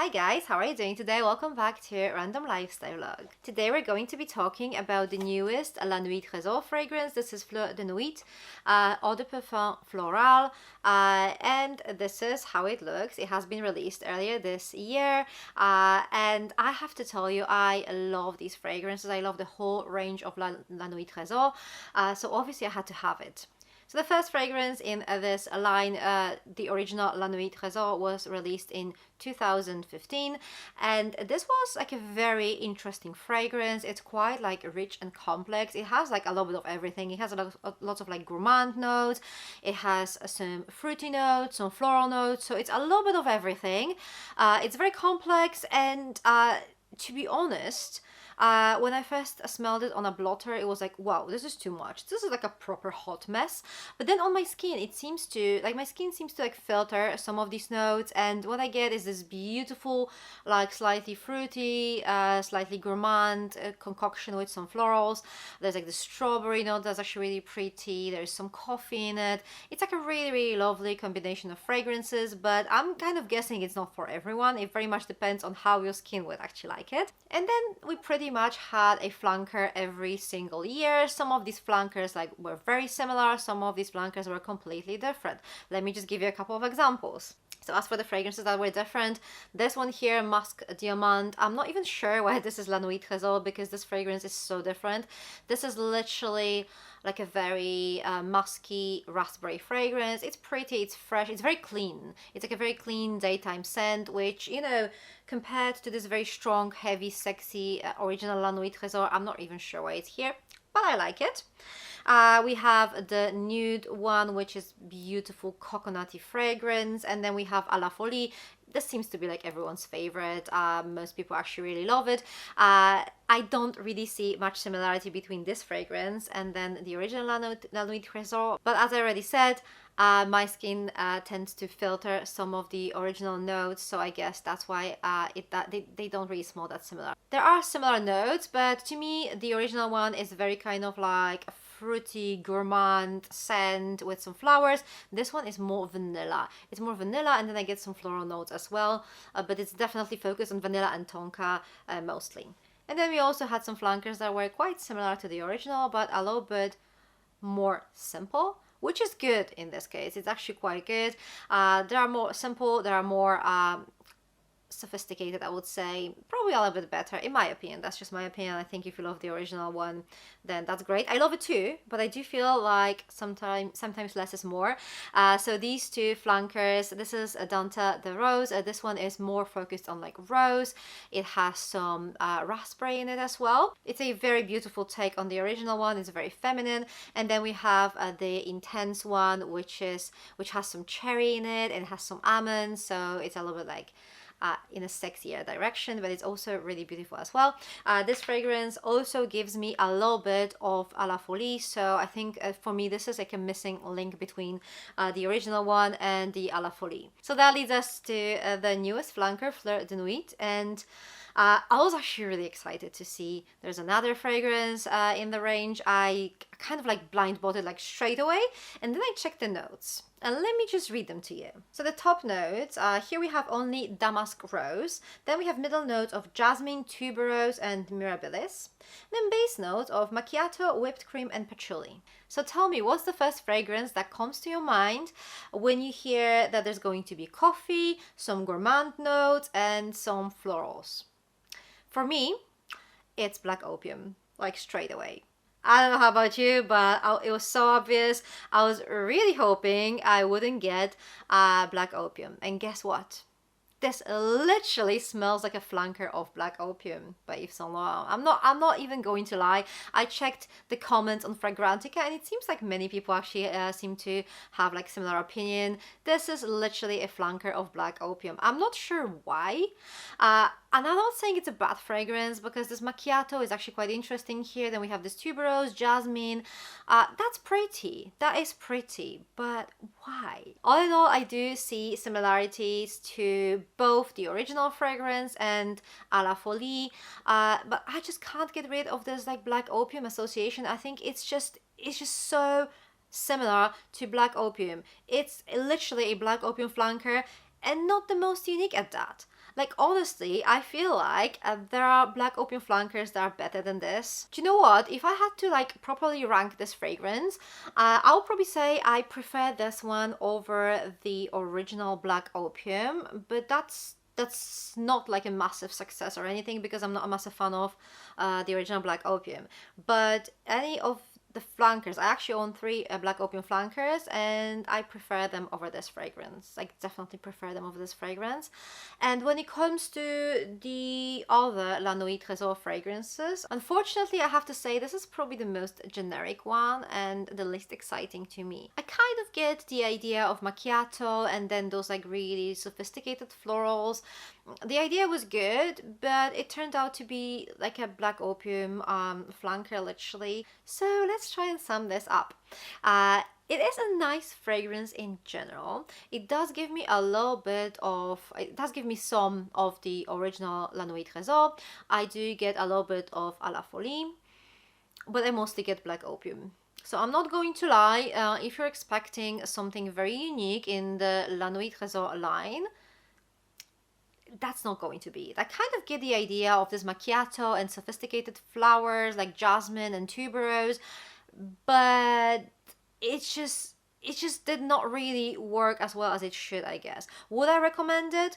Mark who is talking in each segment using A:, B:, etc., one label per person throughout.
A: Hi guys, how are you doing today? Welcome back to Random Lifestyle Vlog. Today we're going to be talking about the newest La Nuit Tresor fragrance. This is Fleur de Nuit, Eau de Parfum Floral, and this is how it looks. It has been released earlier this year, and I have to tell you, I love these fragrances. I love the whole range of La Nuit Tresor, so obviously I had to have it. So the first fragrance in this line, the original La Nuit Tresor, was released in 2015, and this was like a very interesting fragrance. It's quite like rich and complex. It has like a little bit of everything. It has lots of like gourmand notes. It has some fruity notes, some floral notes. So it's a little bit of everything. It's very complex, and to be honest, when I first smelled it on a blotter, it was like, wow, this is too much. This is like a proper hot mess. But then on my skin, it seems to, like, my skin seems to like filter some of these notes, and what I get is this beautiful, like slightly fruity, slightly gourmand concoction with some florals. There's like the strawberry note that's actually really pretty. There's some coffee in it. It's like a really, really lovely combination of fragrances, but I'm kind of guessing it's not for everyone. It very much depends on how your skin would actually like it. And then we pretty much had a flanker every single year. Some of these flankers were very similar, some of these flankers were completely different. Let me just give you a couple of examples. So as for the fragrances that were different, this one here, Musk Diamant, I'm not even sure why this is La Nuit Tresor because this fragrance is so different. This is literally like a very musky raspberry fragrance. It's pretty, it's fresh, it's very clean. It's like a very clean daytime scent, which, you know, compared to this very strong, heavy, sexy original La Nuit Tresor, I'm not even sure why it's here, but I like it. We have the nude one, which is beautiful coconutty fragrance, and then we have À la Folie. This seems to be like everyone's favorite. Most people actually really love it. I don't really see much similarity between this fragrance and then the original La Nuit Tresor, but as I already said, my skin tends to filter some of the original notes, so I guess that's why they don't really smell that similar. There are similar notes, but to me the original one is very kind of like a fruity gourmand scent with some flowers. This one is more vanilla. It's more vanilla, and then I get some floral notes as well, but it's definitely focused on vanilla and tonka mostly. And then we also had some flankers that were quite similar to the original, but a little bit more simple, which is good in this case. It's actually quite good. They are more simple, they are more sophisticated, I would say. Probably a little bit better, in my opinion. That's just my opinion. I think if you love the original one, then that's great. I love it too, but I do feel like sometimes less is more. So these two flankers, this is Dante de Rose. This one is more focused on like rose. It has some raspberry in it as well. It's a very beautiful take on the original one. It's very feminine. And then we have the intense one, which has some cherry in it, and it has some almonds, so it's a little bit like in a sexier direction, but it's also really beautiful as well. This fragrance also gives me a little bit of À la Folie, so I think for me this is like a missing link between the original one and the À la Folie. So that leads us to the newest flanker, Fleur de Nuit, and I was actually really excited to see there's another fragrance in the range. I kind of like blind bought it like straight away, and then I checked the notes. And let me just read them to you. So the top notes, here we have only damask rose. Then we have middle notes of jasmine, tuberose, and mirabilis. Then base notes of macchiato, whipped cream, and patchouli. So tell me, what's the first fragrance that comes to your mind when you hear that there's going to be coffee, some gourmand notes, and some florals? For me, it's Black Opium, like straight away. I don't know how about you, but it was so obvious. I was really hoping I wouldn't get Black Opium. And guess what? This literally smells like a flanker of Black Opium by Yves Saint Laurent. I'm not even going to lie. I checked the comments on Fragrantica, and it seems like many people actually seem to have like similar opinion. This is literally a flanker of Black Opium. I'm not sure why. And I'm not saying it's a bad fragrance, because this macchiato is actually quite interesting here. Then we have this tuberose, jasmine. That's pretty. That is pretty. But why? All in all, I do see similarities to both the original fragrance and À la Folie. But I just can't get rid of this like Black Opium association. I think it's just so similar to Black Opium. It's literally a Black Opium flanker, and not the most unique at that. Like, honestly, I feel like there are black opium flankers that are better than this. Do you know what? If I had to like properly rank this fragrance, I'll probably say I prefer this one over the original black opium, but that's not like a massive success or anything, because I'm not a massive fan of the original black opium. But any of the flankers, I actually own 3 black opium flankers, and I prefer them over this fragrance. I definitely prefer them over this fragrance. And when it comes to the other La Nuit Tresor fragrances, unfortunately I have to say this is probably the most generic one and the least exciting to me. I kind of get the idea of macchiato and then those like really sophisticated florals. The idea was good, but it turned out to be like a black opium flanker literally. So let's try and sum this up. It is a nice fragrance in general. It does give me a little bit of, it does give me some of the original La Nuit Tresor. I do get a little bit of à la folie, but I mostly get black opium. So I'm not going to lie, if you're expecting something very unique in the La Nuit Tresor line, that's not going to be it. I kind of get the idea of this macchiato and sophisticated flowers like jasmine and tuberose, but it just did not really work as well as it should, I guess. Would I recommend it?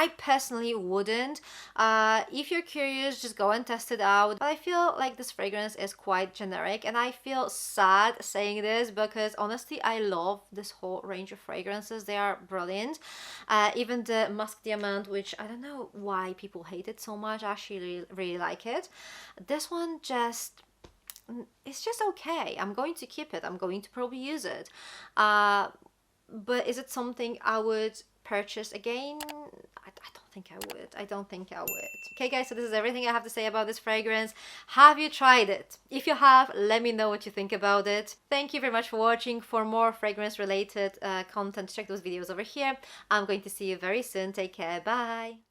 A: I personally wouldn't. If you're curious, just go and test it out. But I feel like this fragrance is quite generic, and I feel sad saying this because honestly I love this whole range of fragrances. They are brilliant. Even the Musk Diamant, which I don't know why people hate it so much, I actually really like it. This one just, it's just okay. I'm going to keep it. I'm going to probably use it. But is it something I would purchase again? I don't think I would. I don't think I would. Okay guys, so this is everything I have to say about this fragrance. Have you tried it? If you have, let me know what you think about it. Thank you very much for watching. For more fragrance related content, check those videos over here. I'm going to see you very soon. Take care. Bye.